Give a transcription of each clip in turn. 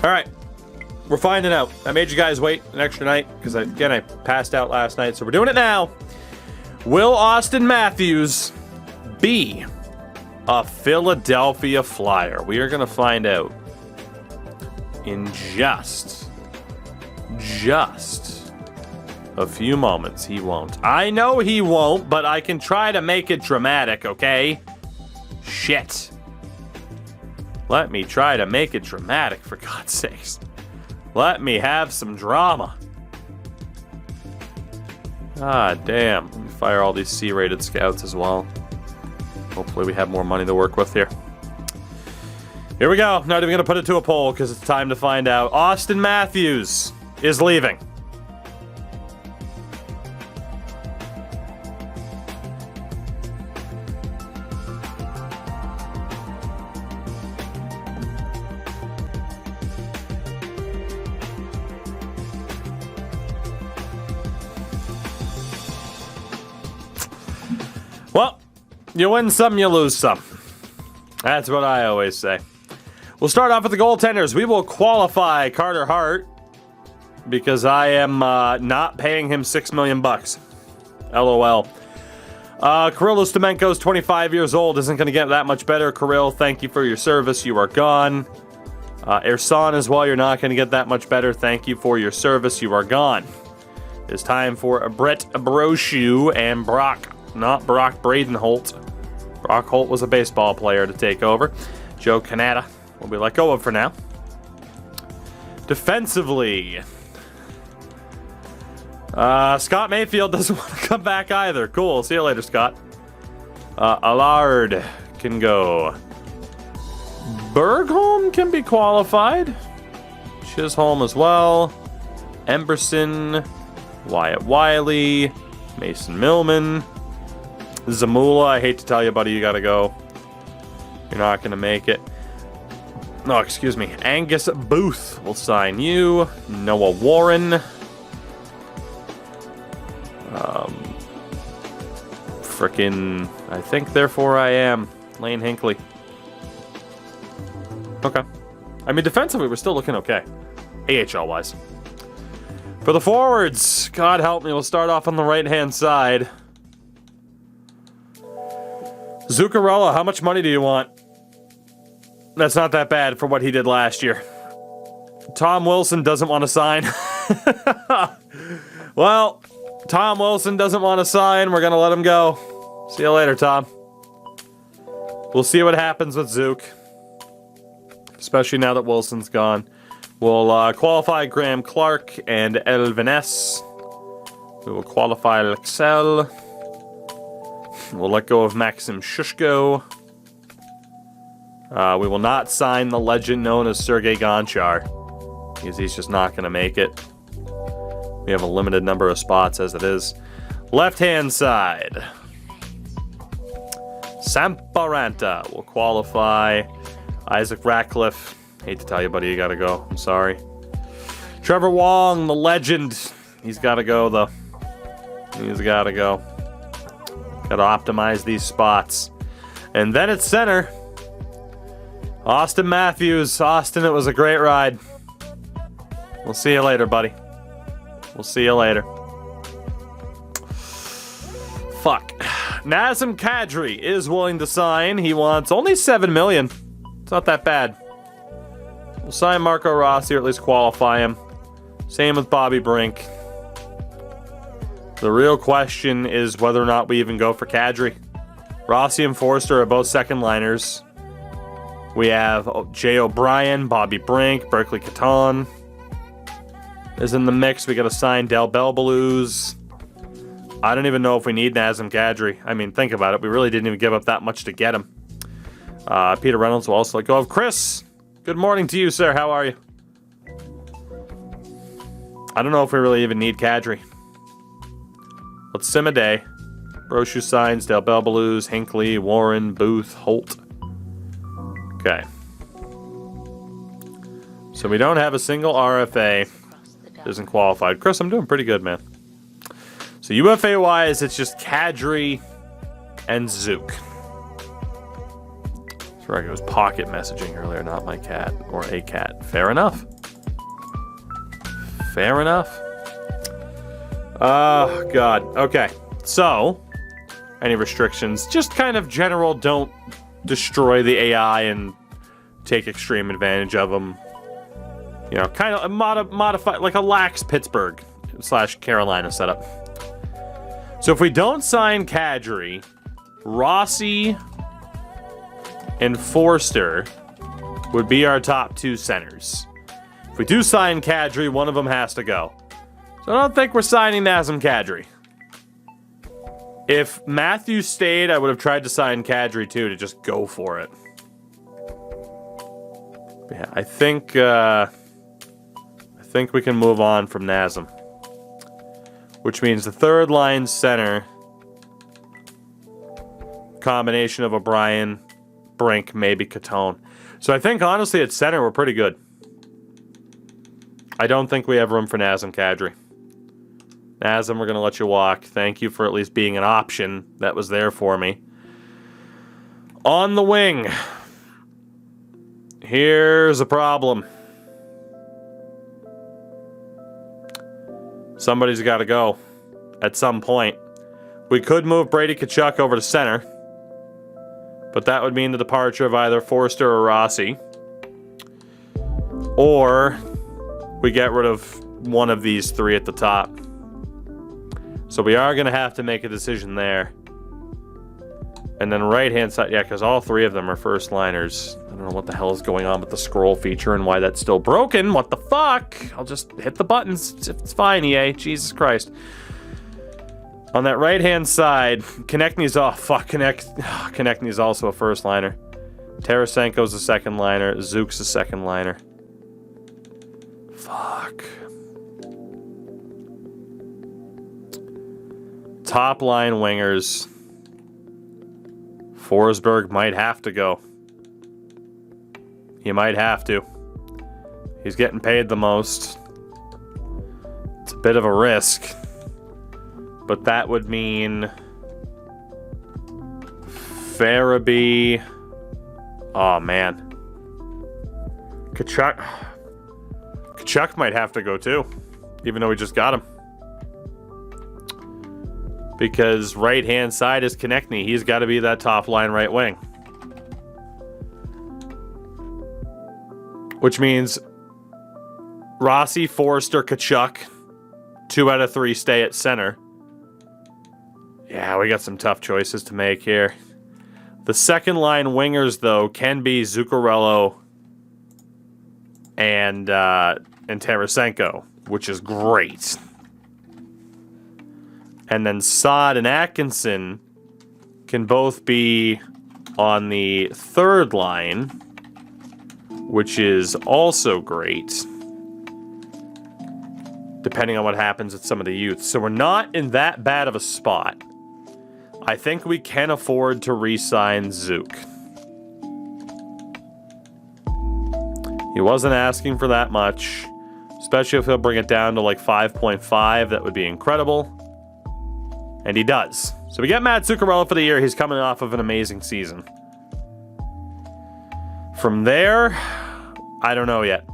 All right. We're finding out. I made you guys wait an extra night because, again, I passed out last night. So we're doing it now. Will Austin Matthews be a Philadelphia Flyer? We are going to find out in just a few moments. He won't. I know he won't, but I can try to make it dramatic, okay? Shit. Let me try to make it dramatic, for God's sakes. Let me have some drama. Ah, damn. Let me fire all these C-rated scouts as well. Hopefully we have more money to work with here. Here we go. Not even going to put it to a poll because it's time to find out. Austin Matthews is leaving. Well, you win some, you lose some. That's what I always say. We'll start off with the goaltenders. We will qualify Carter Hart because I am not paying him $6 million. LOL. Kirill Ustimenko's 25 years old. Isn't going to get that much better. Kirill, thank you for your service. You are gone. Ersan as well. You're not going to get that much better. Thank you for your service. You are gone. It's time for Brett Brochu and Brock. Not Brock Bradenholt. Brock Holt was a baseball player to take over. Joe Canada will be let go of for now. Defensively, Scott Mayfield doesn't want to come back either. Cool. See you later, Scott. Allard can go. Bergholm can be qualified. Chisholm as well. Emberson. Wyatt Wiley. Mason Millman. Zamula, I hate to tell you, buddy, you gotta go. You're not going to make it. No, excuse me. Angus Booth will sign you. Noah Warren. Frickin', I think, therefore I am. Lane Hinckley. Okay. I mean, defensively, we're still looking okay. AHL-wise. For the forwards, God help me, we'll start off on the right-hand side. Zuccarello, how much money do you want? That's not that bad for what he did last year. Tom Wilson doesn't want to sign. Well, Tom Wilson doesn't want to sign. We're going to let him go. See you later, Tom. We'll see what happens with Zook. Especially now that Wilson's gone. We'll qualify Graham Clark and Elvines. We will qualify Lexel. We'll let go of Maxim Shushko. We will not sign the legend known as Sergei Gonchar, because he's just not going to make it. We have a limited number of spots as it is. Left-hand side. Samparanta will qualify. Isaac Ratcliffe. Hate to tell you, buddy, you got to go. I'm sorry. Trevor Wong, the legend. He's got to go, though. He's got to go. Got to optimize these spots. And then at center, Austin Matthews. Austin, it was a great ride. We'll see you later, buddy. We'll see you later. Fuck. Nazem Kadri is willing to sign. He wants only $7 million. It's not that bad. We'll sign Marco Rossi, or at least qualify him. Same with Bobby Brink. The real question is whether or not we even go for Kadri. Rossi and Forster are both second liners. We have Jay O'Brien, Bobby Brink, Berkeley Caton is in the mix. We got to sign Del Belbaluz. I don't even know if we need Nazem Kadri. I mean, think about it. We really didn't even give up that much to get him. Peter Reynolds will also let go of Chris. Good morning to you, sir. How are you? I don't know if we really even need Kadri. Let's sim a day. Brochu signs, Del Belbaluz, Hinckley, Warren, Booth, Holt. Okay. So we don't have a single RFA. Isn't qualified. Chris, I'm doing pretty good, man. So UFA-wise, it's just Kadri and Zook. So we're Greg was pocket messaging earlier, not my cat or a cat. Fair enough. Fair enough. Oh, God. Okay. So, any restrictions? Just kind of general, don't destroy the AI and take extreme advantage of them. You know, kind of modify, like a lax Pittsburgh / Carolina setup. So if we don't sign Kadri, Rossi and Forster would be our top 2 centers. If we do sign Kadri, one of them has to go. So I don't think we're signing Nazem Kadri. If Matthews stayed, I would have tried to sign Kadri too, to just go for it. But yeah, I think we can move on from Nazem. Which means the third line center, combination of O'Brien, Brink, maybe Catone. So I think, honestly, at center, we're pretty good. I don't think we have room for Nazem Kadri. Nazem, we're going to let you walk. Thank you for at least being an option that was there for me. On the wing. Here's a problem. Somebody's got to go at some point. We could move Brady Tkachuk over to center, but that would mean the departure of either Forster or Rossi. Or we get rid of one of these 3 at the top. So we are going to have to make a decision there. And then right-hand side, yeah, because all 3 of them are first-liners. I don't know what the hell is going on with the scroll feature and why that's still broken. What the fuck? I'll just hit the buttons. It's fine, EA. Jesus Christ. On that right-hand side, Konechny's off. Fuck, Konechny's also a first-liner. Tarasenko's a second-liner. Zook's a second-liner. Fuck. Top-line wingers. Forsberg might have to go. He might have to. He's getting paid the most. It's a bit of a risk. But that would mean Farabee. Oh, man. Tkachuk might have to go too, even though we just got him. Because right-hand side is Konechny. He's got to be that top-line right wing. Which means Rossi, Forster, Tkachuk, 2 out of 3 stay at center. Yeah, we got some tough choices to make here. The second-line wingers, though, can be Zuccarello and Tarasenko, which is great. And then Saad and Atkinson can both be on the third line, which is also great, depending on what happens at some of the youth. So we're not in that bad of a spot. I think we can afford to re-sign Zook. He wasn't asking for that much, especially if he'll bring it down to like 5.5. That would be incredible. And he does. So we get Matt Zuccarello for the year. He's coming off of an amazing season. From there, I don't know yet.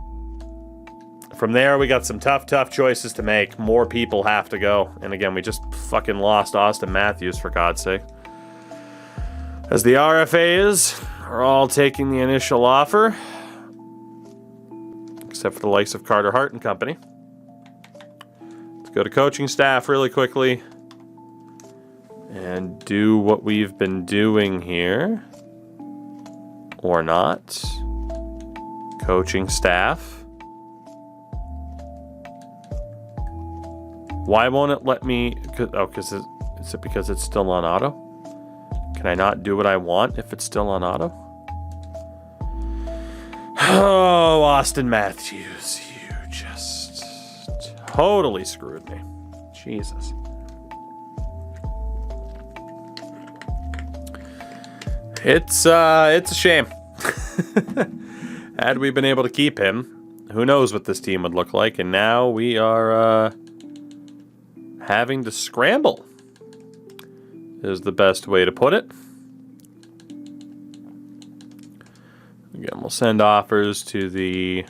From there, we got some tough choices to make. More people have to go. And again, we just fucking lost Austin Matthews, for God's sake. As the RFAs are all taking the initial offer. Except for the likes of Carter Hart and company. Let's go to coaching staff really quickly. And do what we've been doing here. Or not. Coaching staff. Why won't it let me... is it because it's still on auto? Can I not do what I want if it's still on auto? Oh, Austin Matthews. You just totally screwed me. Jesus. It's a shame. Had we been able to keep him, who knows what this team would look like. And now we are having to scramble, is the best way to put it. Again, we'll send offers to the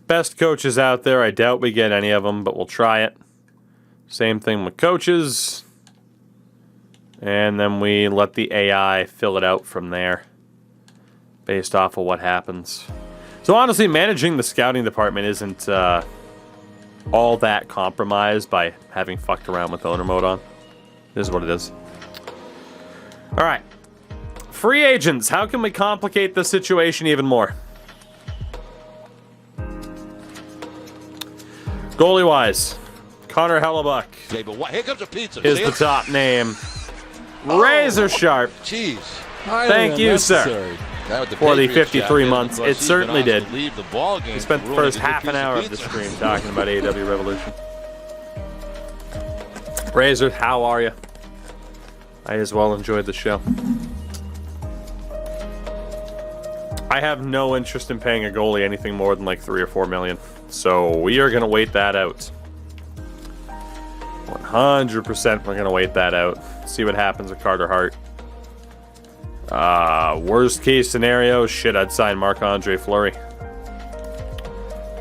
best coaches out there. I doubt we get any of them, but we'll try it. Same thing with coaches. And then we let the AI fill it out from there based off of what happens. So honestly, managing the scouting department isn't all that compromised by having fucked around with owner mode on. It is what it is. All right. Free agents. How can we complicate the situation even more? Goalie-wise, Connor Hellebuck Here comes a pizza. is the top name. Razor sharp. Jeez. Thank you, sir, for the 53 months. It certainly did. We spent the first half an hour of the stream talking about AEW Revolution. Razor, how are you? I as well enjoyed the show. I have no interest in paying a goalie anything more than like $3 or $4 million. So we are going to wait that out. 100% we're going to wait that out. See what happens with Carter Hart. Worst case scenario, shit, I'd sign Marc-Andre Fleury.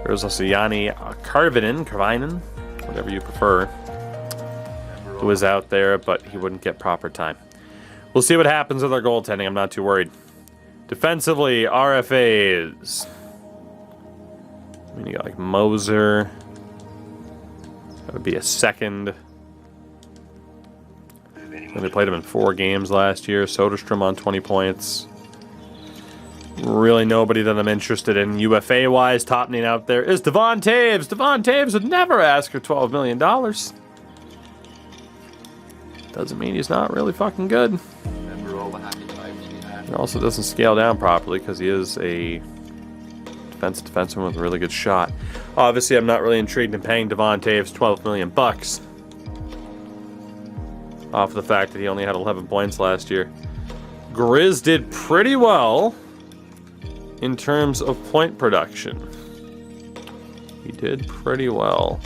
There's also Yanni Karvinen, whatever you prefer, who was out there, but he wouldn't get proper time. We'll see what happens with our goaltending. I'm not too worried. Defensively, RFAs. I mean, you got like Moser. That would be a second. They played him in 4 games last year. Soderstrom on 20 points. Really nobody that I'm interested in. UFA-wise, top name out there is Devon Taves. Devon Taves would never ask for $12 million. Doesn't mean he's not really fucking good. He also doesn't scale down properly because he is a defenseman with a really good shot. Obviously, I'm not really intrigued in paying Devon Taves $12 million bucks. Off of the fact that he only had 11 points last year. Grizz did pretty well in terms of point production. He did pretty well.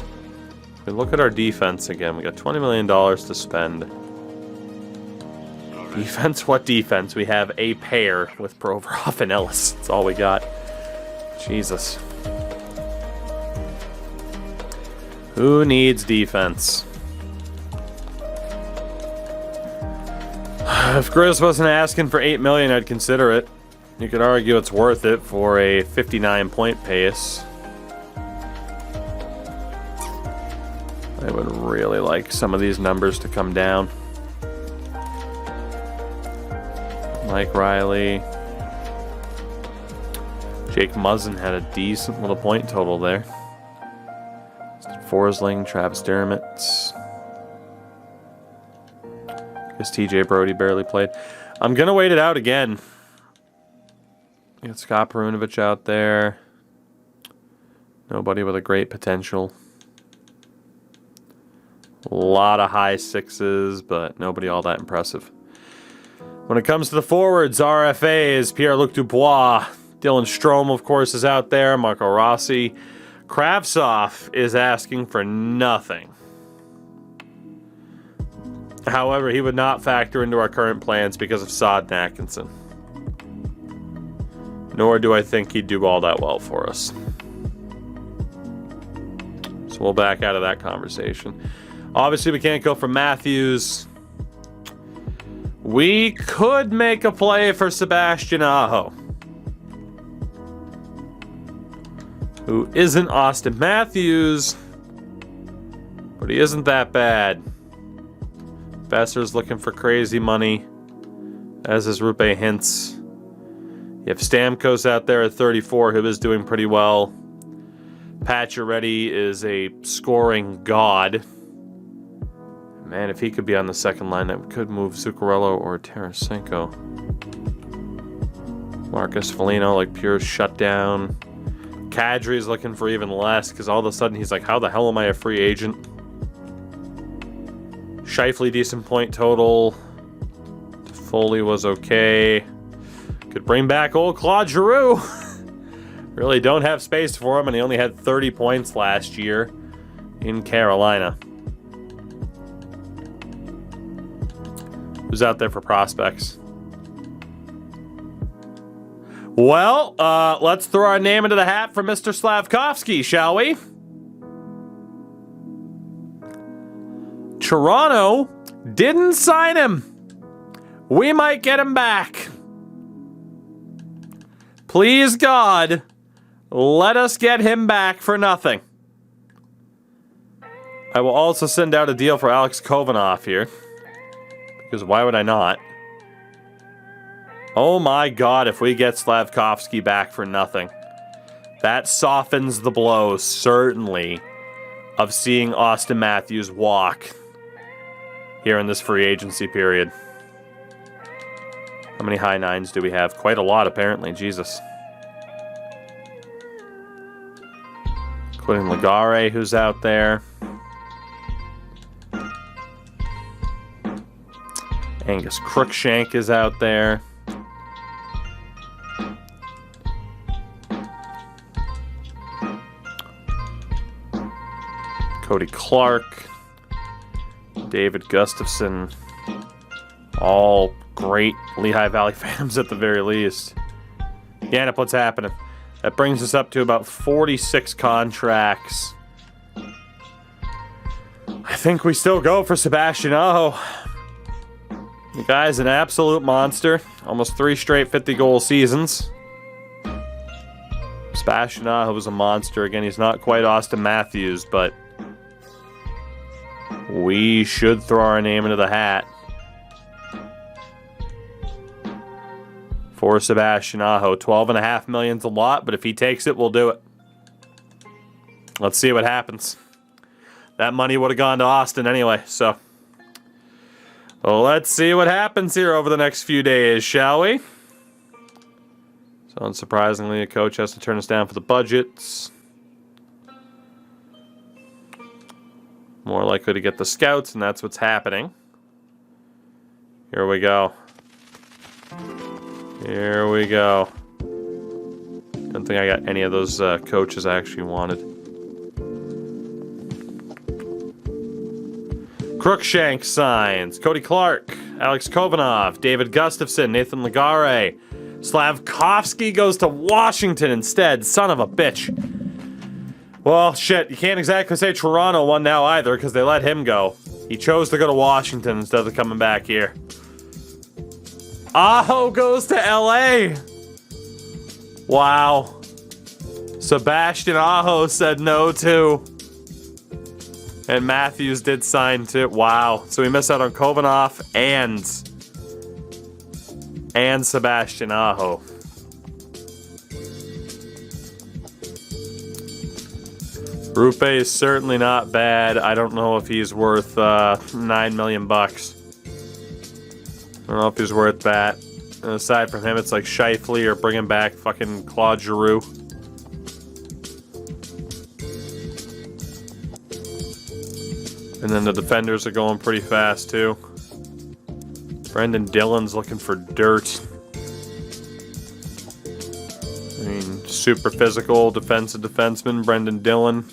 If we look at our defense again, we got $20 million to spend. Defense, what defense? We have a pair with Provorov and Ellis. That's all we got. Jesus. Who needs defense? If Grizz wasn't asking for $8 million, I'd consider it. You could argue it's worth it for a 59-point pace. I would really like some of these numbers to come down. Mike Riley. Jake Muzzin had a decent little point total there. Forsling, Travis Dermott. Guess TJ Brody barely played. I'm going to wait it out again. You got Scott Perunovich out there. Nobody with a great potential. A lot of high sixes, but nobody all that impressive. When it comes to the forwards, RFAs, Pierre-Luc Dubois. Dylan Strome, of course, is out there. Marco Rossi. Kravtsov is asking for nothing. However, he would not factor into our current plans because of Saad and Atkinson. Nor do I think he'd do all that well for us. So we'll back out of that conversation. Obviously, we can't go for Matthews. We could make a play for Sebastian Aho, who isn't Austin Matthews, but he isn't that bad. Besser's looking for crazy money, as is Rupe Hintz. You have Stamkos out there at 34, who is doing pretty well. Pacioretty is a scoring god. Man, if he could be on the second line, that could move Zuccarello or Tarasenko. Marcus Foligno, like pure shutdown. Kadri's looking for even less, because all of a sudden he's like, how the hell am I a free agent? Scheifele, decent point total. Foley was okay. Could bring back old Claude Giroux. Really don't have space for him, and he only had 30 points last year in Carolina. Who's out there for prospects? Well, let's throw our name into the hat for Mr. Slavkovsky, shall we? Toronto didn't sign him. We might get him back. Please, God, let us get him back for nothing. I will also send out a deal for Alex Kovanov here. Because why would I not? Oh my God, if we get Slavkovsky back for nothing. That softens the blow, certainly, of seeing Austin Matthews walk here in this free agency period. How many high nines do we have? Quite a lot, apparently. Jesus. Including Legare, who's out there. Angus Crookshank is out there. Cody Clark, David Gustafson, all great Lehigh Valley Phantoms at the very least. Yeah, what's happening? That brings us up to about 46 contracts. I think we still go for Sebastian Aho. The guy's an absolute monster. Almost 3 straight 50-goal seasons. Sebastian Aho was a monster. Again, he's not quite Austin Matthews, but we should throw our name into the hat for Sebastian Aho. $12.5 million's a lot, but if he takes it, we'll do it. Let's see what happens. That money would have gone to Austin anyway, so well, let's see what happens here over the next few days, shall we? So unsurprisingly, a coach has to turn us down for the budgets. More likely to get the scouts, and that's what's happening. Here we go. Here we go. Don't think I got any of those coaches I actually wanted. Crookshank signs. Cody Clark. Alex Kovanov. David Gustafson. Nathan Legare. Slavkovsky goes to Washington instead. Son of a bitch. Well, shit, you can't exactly say Toronto won now either because they let him go. He chose to go to Washington instead of coming back here. Aho goes to LA. Wow. Sebastian Aho said no too. And Matthews did sign too. Wow. So we missed out on Kovanov and Sebastian Aho. Rupe is certainly not bad. I don't know if he's worth $9 million bucks. I don't know if he's worth that. And aside from him, it's like Scheifele or bringing back fucking Claude Giroux. And then the defenders are going pretty fast too. Brendan Dillon's looking for dirt. I mean, super physical defensive defenseman, Brendan Dillon.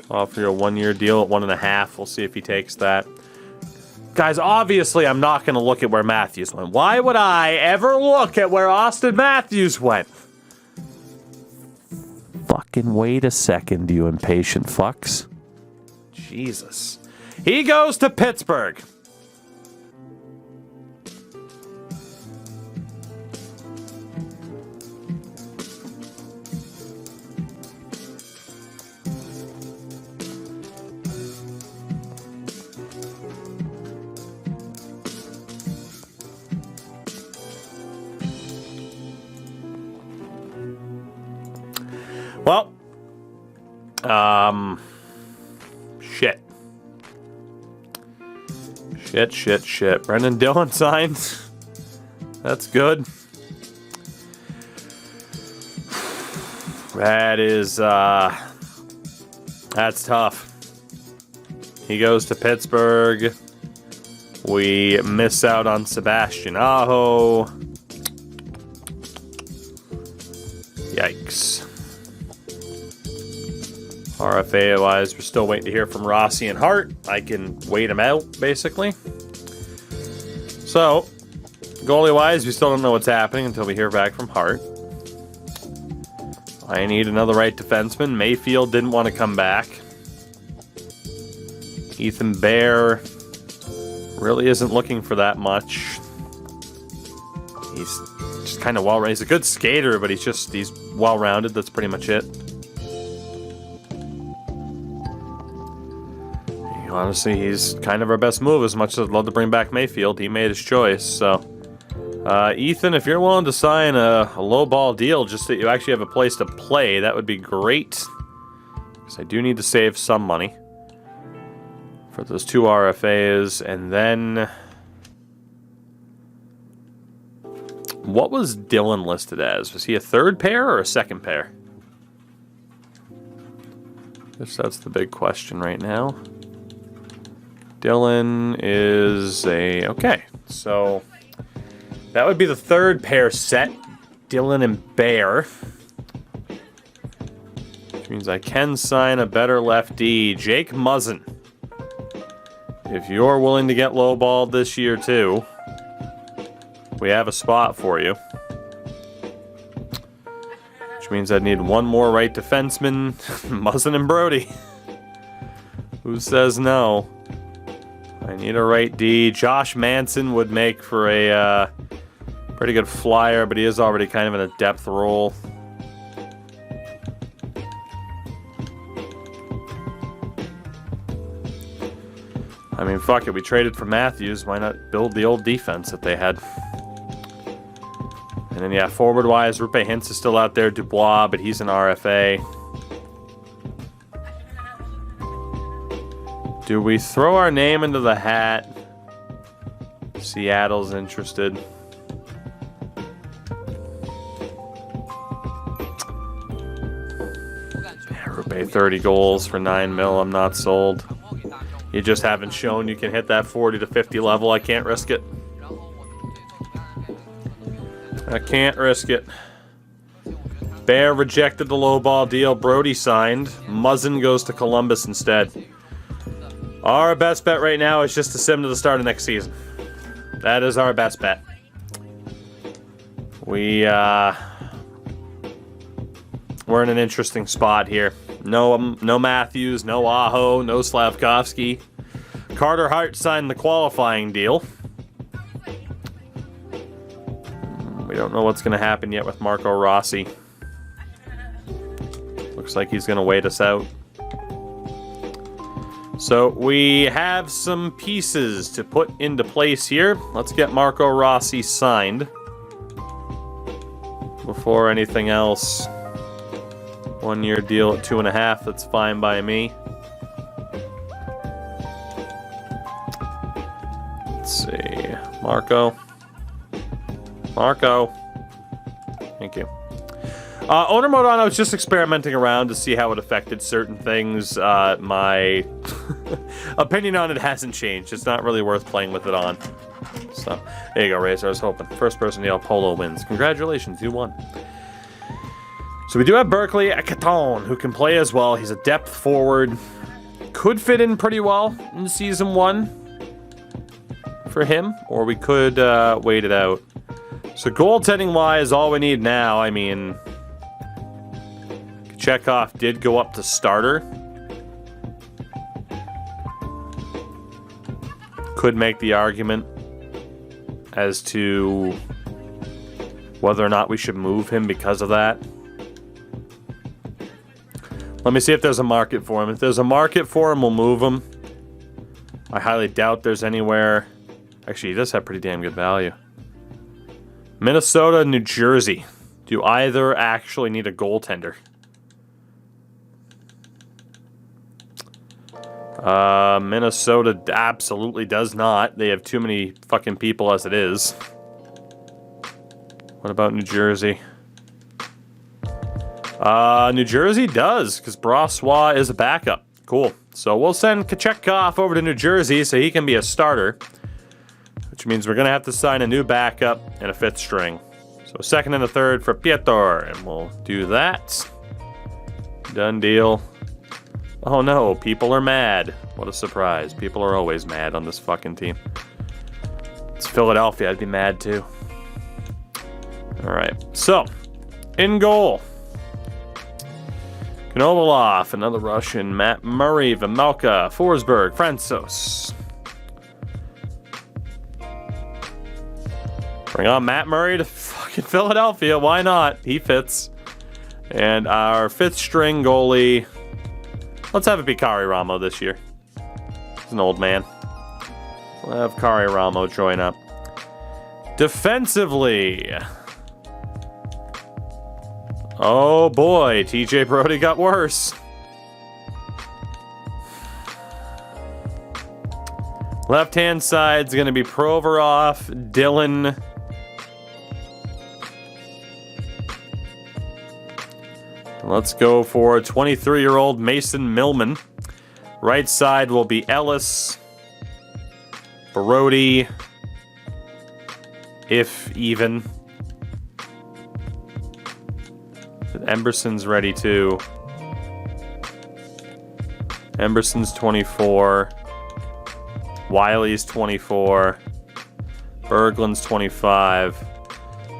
Offer you a 1-year deal at 1.5. We'll see if he takes that. Guys, obviously I'm not going to look at where Matthews went. Why would I ever look at where Austin Matthews went? Fucking wait a second, you impatient fucks. Jesus. He goes to Pittsburgh. Well, shit. Brendan Dillon signed. That's good. That is, that's tough. He goes to Pittsburgh. We miss out on Sebastian Aho. Yikes. RFA-wise, we're still waiting to hear from Rossi and Hart. I can wait him out, basically. So, Goalie-wise, we still don't know what's happening until we hear back from Hart. I need another right defenseman. Mayfield didn't want to come back. Ethan Bear really isn't looking for that much. He's just kind of well-rounded. He's a good skater, but he's well-rounded. That's pretty much it. Honestly, he's kind of our best move. As much as I'd love to bring back Mayfield, he made his choice. So, Ethan, if you're willing to sign a low-ball deal just that you actually have a place to play, that would be great. Because I do need to save some money for those 2 RFAs. And then, what was Dylan listed as? Was he a third pair or a second pair? I guess that's the big question right now. Dylan is a... Okay, so that would be the third pair set. Dylan and Bear. Which means I can sign a better lefty. Jake Muzzin. If you're willing to get lowballed this year too, we have a spot for you. Which means I'd need one more right defenseman. Muzzin and Brody. Who says no? I need a right D. Josh Manson would make for a pretty good flyer, but he is already kind of in a depth role. I mean, fuck it. We traded for Matthews. Why not build the old defense that they had? And then, yeah, forward-wise, Rupe Hintz is still out there. Dubois, but he's an RFA. Do we throw our name into the hat? Seattle's interested. Yeah, Rupe 30 goals for 9 mil. I'm not sold. You just haven't shown you can hit that 40 to 50 level. I can't risk it. I can't risk it. Bear rejected the low ball deal. Brody signed. Muzzin goes to Columbus instead. Our best bet right now is just to sim to the start of next season. That is our best bet. We're in an interesting spot here. No Matthews, no Aho, no Slavkovsky. Carter Hart signed the qualifying deal. We don't know what's going to happen yet with Marco Rossi. Looks like he's going to wait us out. So we have some pieces to put into place here. Let's get Marco Rossi signed before anything else. 1 year deal at 2.5. That's fine by me. Let's see. Marco. Thank you. Owner mode on, I was just experimenting around to see how it affected certain things. My opinion on it hasn't changed. It's not really worth playing with it on. So, there you go, Razor. I was hoping. First person to yell Polo wins. Congratulations, you won. So we do have Berkeley Akaton, who can play as well. He's a depth forward. Could fit in pretty well in Season 1 for him. Or we could wait it out. So goaltending-wise, all we need now, I mean... Chekhov did go up to starter. Could make the argument as to whether or not we should move him because of that. Let me see if there's a market for him. If there's a market for him, we'll move him. I highly doubt there's anywhere... Actually, he does have pretty damn good value. Minnesota, New Jersey. Do either actually need a goaltender? Minnesota absolutely does not. They have too many fucking people as it is. What about New Jersey? New Jersey does, because Brossois is a backup. Cool. So we'll send Kachekov over to New Jersey so he can be a starter. Which means we're going to have to sign a new backup and a fifth string. So a second and a third for Piotr, and we'll do that. Done deal. Oh no, people are mad. What a surprise. People are always mad on this fucking team. It's Philadelphia, I'd be mad too. All right, so in goal, Konovalov, another Russian, Matt Murray, Vejmelka, Forsberg, Francouz. Bring on Matt Murray to fucking Philadelphia. Why not? He fits. And our fifth string goalie, let's have it be Kari Ramo this year. He's an old man. We'll have Kari Ramo join up. Defensively. Oh boy, TJ Brody got worse. Left-hand side's going to be Provorov, Dylan. Let's go for 23-year-old Mason Millman. Right side will be Ellis, Brody, if even. Emberson's ready too. Emberson's 24. Wiley's 24. Berglund's 25.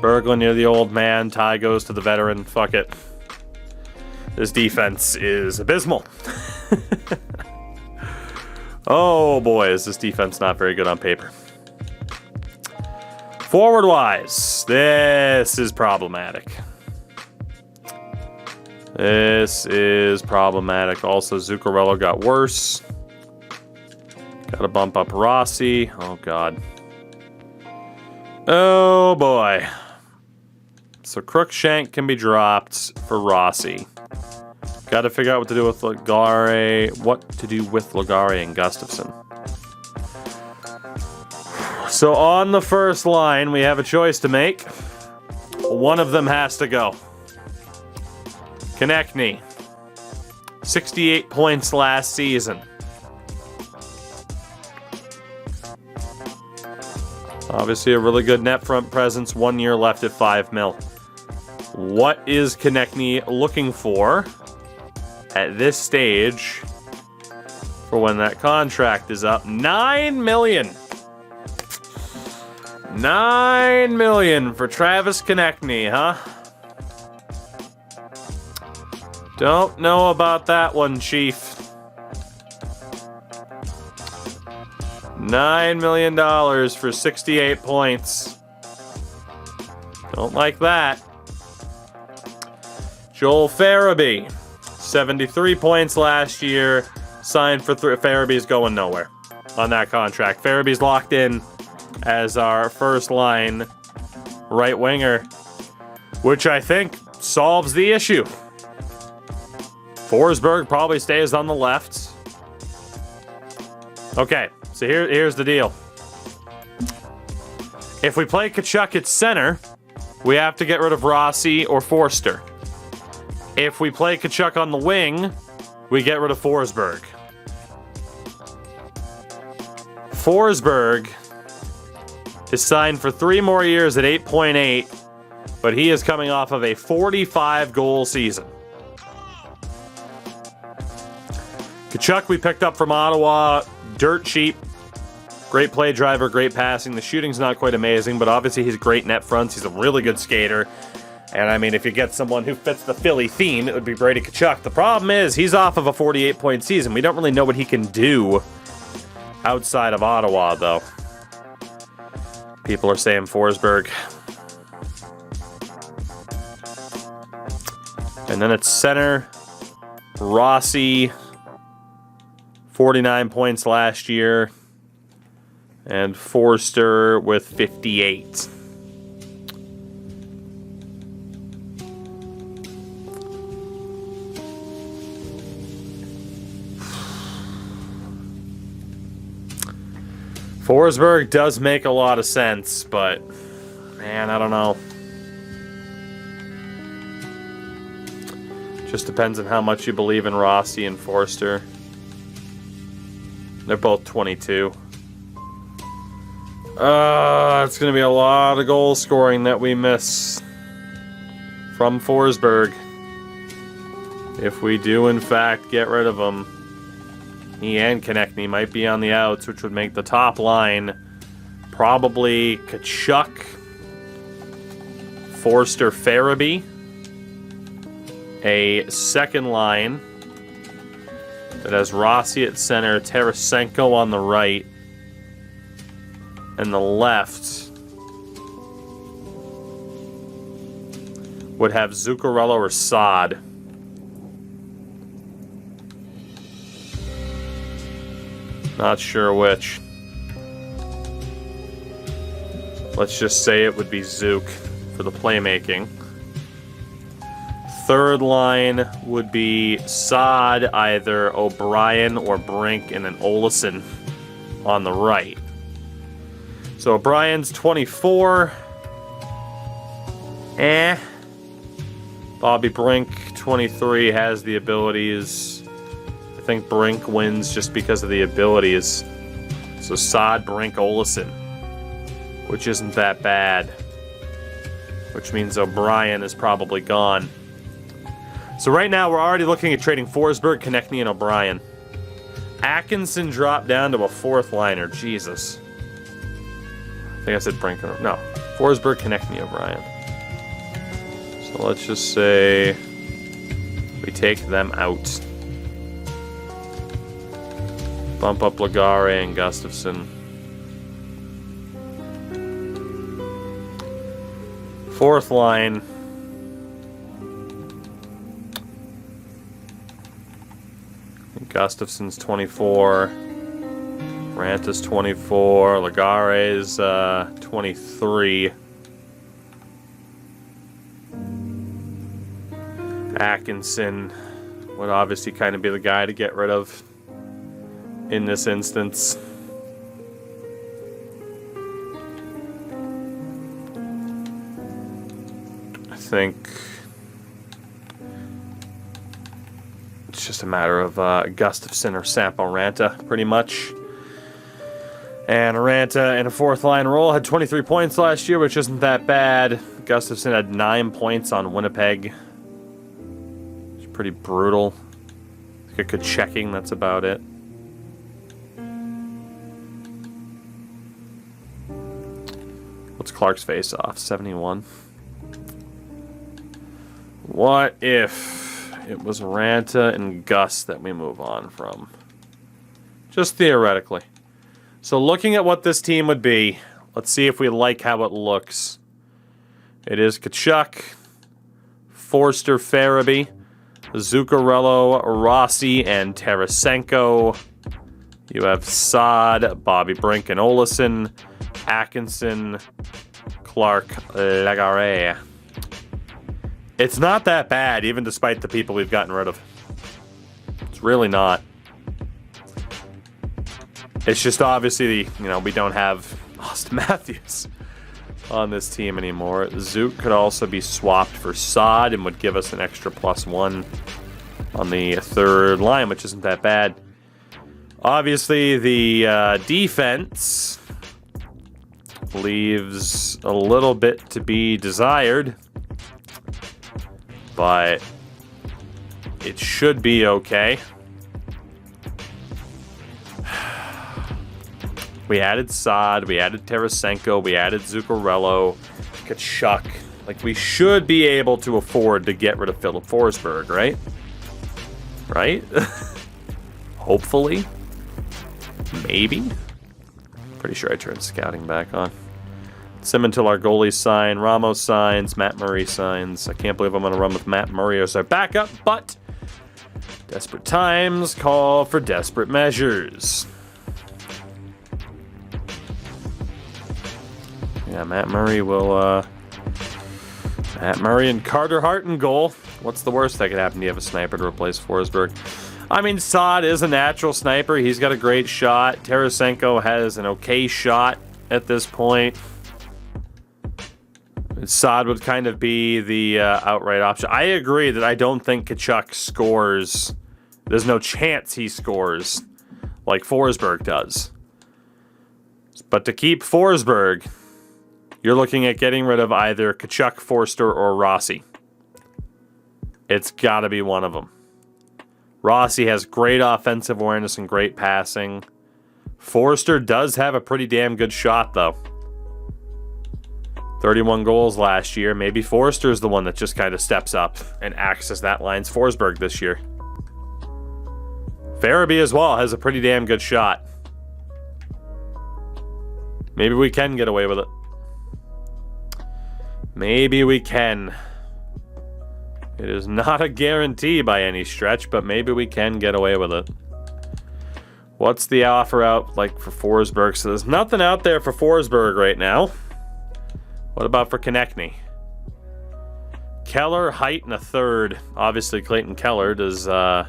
Berglund near the old man. Ty goes to the veteran. Fuck it. This defense is abysmal. Oh boy, is this defense not very good on paper. Forward-wise, this is problematic. This is problematic. Also, Zuccarello got worse. Got to bump up Rossi. Oh, God. Oh, boy. So, Crookshank can be dropped for Rossi. Got to figure out what to do with Lagare. What to do with Lagare and Gustafsson. So, on the first line, we have a choice to make. One of them has to go. Konechny, 68 points last season. Obviously a really good net front presence, 1 year left at $5 million. What is Konechny looking for at this stage for when that contract is up? $9 million. $9 million for Travis Konechny, huh? Don't know about that one, Chief. $9 million for 68 points. Don't like that. Joel Farabee, 73 points last year. Signed for Farabee's going nowhere on that contract. Farabee's locked in as our first line right winger, which I think solves the issue. Forsberg probably stays on the left. Okay, so here's the deal. If we play Tkachuk at center, we have to get rid of Rossi or Forster. If we play Tkachuk on the wing, we get rid of Forsberg. Forsberg is signed for 3 more years at 8.8, but he is coming off of a 45-goal season. Tkachuk we picked up from Ottawa, dirt cheap, great play driver, great passing. The shooting's not quite amazing, but obviously he's great net fronts. He's a really good skater. And I mean, if you get someone who fits the Philly theme, it would be Brady Tkachuk. The problem is he's off of a 48-point season. We don't really know what he can do outside of Ottawa, though. People are saying Forsberg. And then it's center, Rossi, 49 points last year, and Forster with 58. Forsberg does make a lot of sense, but man, I don't know. Just depends on how much you believe in Rossi and Forster. They're both 22. It's going to be a lot of goal scoring that we miss from Forsberg. If we do, in fact, get rid of him. He and Konechny might be on the outs, which would make the top line Probably Tkachuk, Forster, Farabee. A second line that has Rossi at center, Tarasenko on the right, and the left would have Zuccarello or Saad. Not sure which. Let's just say it would be Zook for the playmaking. Third line would be Saad, either O'Brien or Brink, and then Olesen on the right. So O'Brien's 24. Bobby Brink, 23, has the abilities. I think Brink wins just because of the abilities. So Saad, Brink, Olesen, which isn't that bad. Which means O'Brien is probably gone. So right now we're already looking at trading Forsberg, Konechny, and O'Brien. Atkinson dropped down to a fourth liner. Jesus. I think I said Brink. No. Forsberg, Konechny, O'Brien. So let's just say we take them out. Bump up Lagare and Gustafsson. Fourth line. Gustafsson's 24. Ranta's 24. Lagare's 23. Atkinson would obviously kind of be the guy to get rid of in this instance. I think it's just a matter of Gustafsson or Sampo Ranta, pretty much. And Ranta in a fourth line role had 23 points last year, which isn't that bad. Gustafsson had 9 points on Winnipeg. It's pretty brutal. I think a good checking, that's about it. What's Clark's face-off? 71. What if it was Ranta and Gus that we move on from? Just theoretically. So looking at what this team would be, let's see if we like how it looks. It is Tkachuk, Forster, Farabee, Zuccarello, Rossi, and Tarasenko. You have Saad, Bobby Brink, and Olesen, Atkinson, Clark, Lagare. It's not that bad, even despite the people we've gotten rid of. It's really not. It's just obviously, we don't have Austin Matthews on this team anymore. Zook could also be swapped for Saad and would give us an extra +1 on the third line, which isn't that bad. Obviously, the defense leaves a little bit to be desired, but it should be okay. We added Saad, we added Tarasenko, we added Zuccarello, Tkachuk. Like, we should be able to afford to get rid of Philip Forsberg, right? Right? Hopefully. Maybe. Pretty sure I turned scouting back on. Simontil, our goalie, sign. Ramos signs. Matt Murray signs. I can't believe I'm going to run with Matt Murray as our backup, but desperate times call for desperate measures. Yeah, Matt Murray will, Matt Murray and Carter Hart in goal. What's the worst that could happen? You have a sniper to replace Forsberg. I mean, Saad is a natural sniper. He's got a great shot. Tarasenko has an okay shot at this point. Saad would kind of be the outright option. I agree that I don't think Tkachuk scores. There's no chance he scores like Forsberg does. But to keep Forsberg, you're looking at getting rid of either Tkachuk, Forster, or Rossi. It's got to be one of them. Rossi has great offensive awareness and great passing. Forster does have a pretty damn good shot, though. 31 goals last year. Maybe Forster's the one that just kind of steps up and acts as that line's Forsberg this year. Farabee as well has a pretty damn good shot. Maybe we can get away with it. Maybe we can. It is not a guarantee by any stretch, but maybe we can get away with it. What's the offer out like for Forsberg? So there's nothing out there for Forsberg right now. What about for Konechny? Keller, height, and a third. Obviously, Clayton Keller doesn't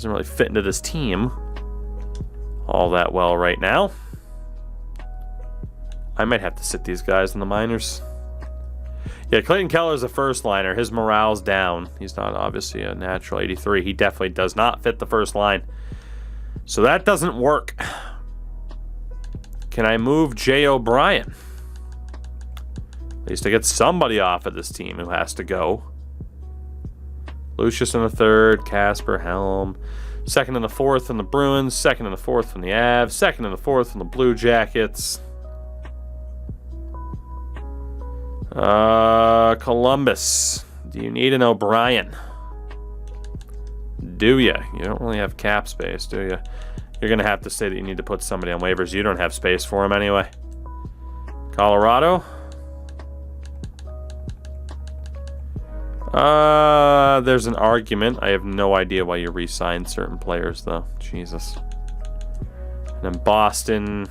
really fit into this team all that well right now. I might have to sit these guys in the minors. Yeah, Clayton Keller's a first liner. His morale's down. He's not obviously a natural 83. He definitely does not fit the first line. So that doesn't work. Can I move Jay O'Brien? At least to get somebody off of this team who has to go. Lucius in the third, Casper, Helm. Second and the fourth from the Bruins. Second and the fourth from the Avs. Second and the fourth from the Blue Jackets. Columbus. Do you need an O'Brien? Do you? You don't really have cap space, do you? You're going to have to say that you need to put somebody on waivers. You don't have space for him anyway. Colorado. There's an argument. I have no idea why you re-signed certain players, though. Jesus. And then Boston.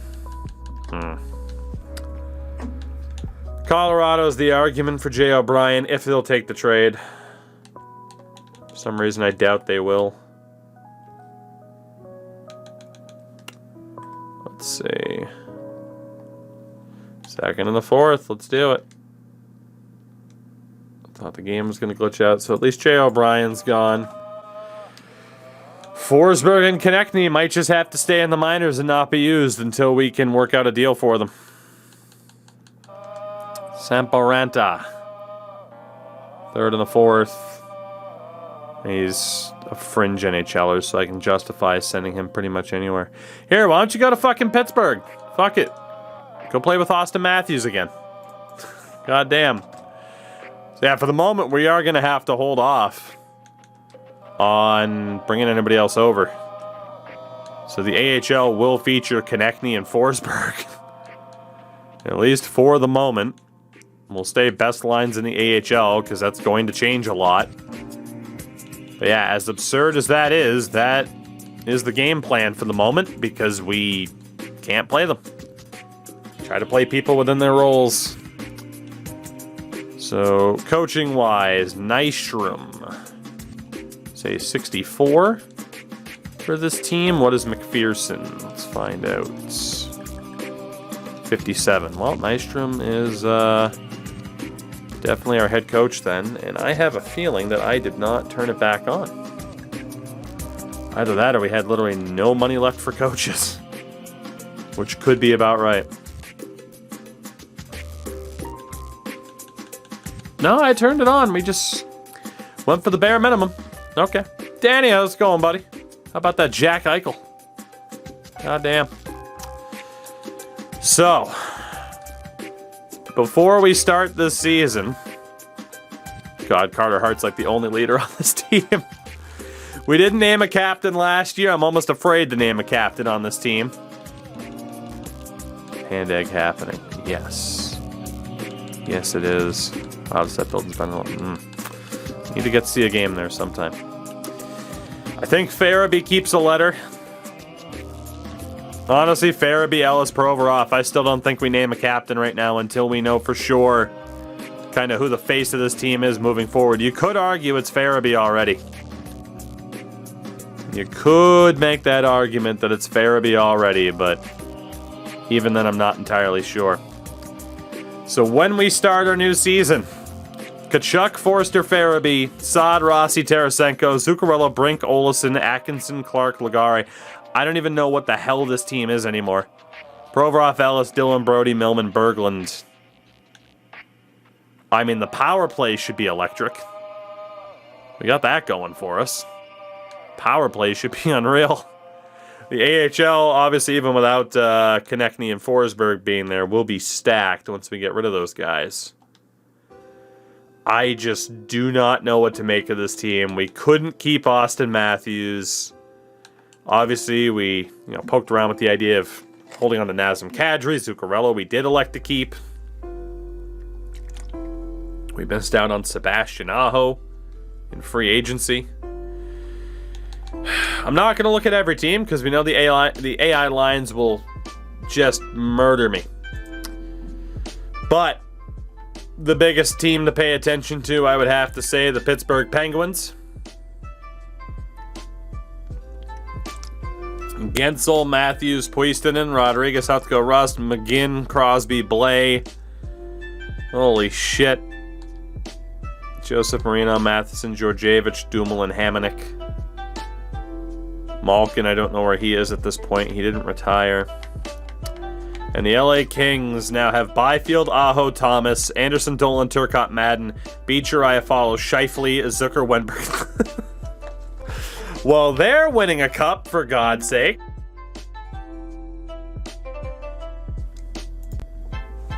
Colorado's the argument for Jay O'Brien if they'll take the trade. For some reason, I doubt they will. Let's see. Second and the fourth. Let's do it. I thought the game was going to glitch out, so at least Jay O'Brien's gone. Forsberg and Konechny might just have to stay in the minors and not be used until we can work out a deal for them. Samporanta. Third and the fourth. He's a fringe NHLer, so I can justify sending him pretty much anywhere. Here, why don't you go to fucking Pittsburgh? Fuck it. Go play with Austin Matthews again. God damn. So yeah, for the moment, we are going to have to hold off on bringing anybody else over. So the AHL will feature Konechny and Forsberg. At least for the moment. We'll stay best lines in the AHL because that's going to change a lot. But yeah, as absurd as that is the game plan for the moment because we can't play them. Try to play people within their roles. So, coaching-wise, Nystrom. Say 64 for this team. What is McPherson? Let's find out. 57. Well, Nystrom is definitely our head coach then, and I have a feeling that I did not turn it back on. Either that or we had literally no money left for coaches, which could be about right. No, I turned it on. We just went for the bare minimum. Okay. Danny, how's it going, buddy? How about that Jack Eichel? God damn. So, before we start this season, God, Carter Hart's like the only leader on this team. We didn't name a captain last year. I'm almost afraid to name a captain on this team. Hand egg happening. Yes. Yes, it is. Wow, this that building's been need to get to see a game there sometime. I think Farabee keeps a letter. Honestly, Farabee, Ellis, Provorov. I still don't think we name a captain right now until we know for sure kind of who the face of this team is moving forward. You could argue it's Farabee already. You could make that argument that it's Farabee already, but even then I'm not entirely sure. So when we start our new season, Tkachuk, Forster, Farabee, Saad, Rossi, Tarasenko, Zuccarello, Brink, Olesen, Atkinson, Clark, Ligari. I don't even know what the hell this team is anymore. Provorov, Ellis, Dylan, Brody, Millman, Berglund. I mean, the power play should be electric. We got that going for us. Power play should be unreal. The AHL, obviously, even without Konechny and Forsberg being there, will be stacked once we get rid of those guys. I just do not know what to make of this team. We couldn't keep Austin Matthews. Obviously, we poked around with the idea of holding on to Nazem Kadri. Zuccarello we did elect to keep. We missed out on Sebastian Aho in free agency. I'm not going to look at every team because we know the AI lines will just murder me. But the biggest team to pay attention to, I would have to say, the Pittsburgh Penguins. Gensel, Matthews, Puistinen, Rodriguez, have to go Rust, McGinn, Crosby, Blais. Holy shit. Joseph Marino, Matheson, Georgievich, Dumoulin, Hamonic. Malkin, I don't know where he is at this point. He didn't retire. And the LA Kings now have Byfield, Aho, Thomas, Anderson, Dolan, Turcotte, Madden, Beecher, Iafallo, Scheifele, Zucker, Wenberg. Well, they're winning a cup, for God's sake.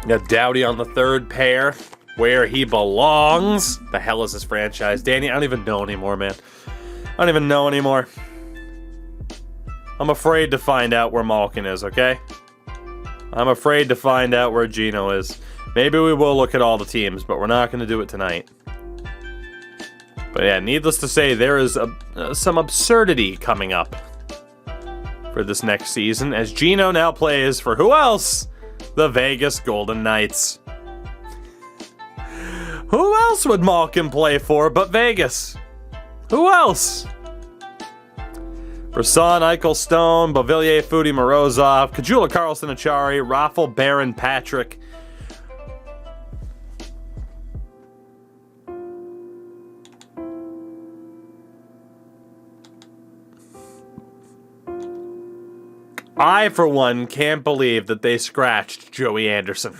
Got Doughty on the third pair, where he belongs. The hell is this franchise? Danny, I don't even know anymore, man. I don't even know anymore. I'm afraid to find out where Malkin is, okay? I'm afraid to find out where Gino is. Maybe we will look at all the teams, but we're not going to do it tonight. But yeah, needless to say, there is some absurdity coming up for this next season, as Gino now plays for who else? The Vegas Golden Knights. Who else would Malkin play for but Vegas? Who else? Brisson, Eichel, Stone, Beauvillier, Foudy, Morozov, Kajula, Carlson, Achari, Raffle, Barron, Patrick. I, for one, can't believe that they scratched Joey Anderson.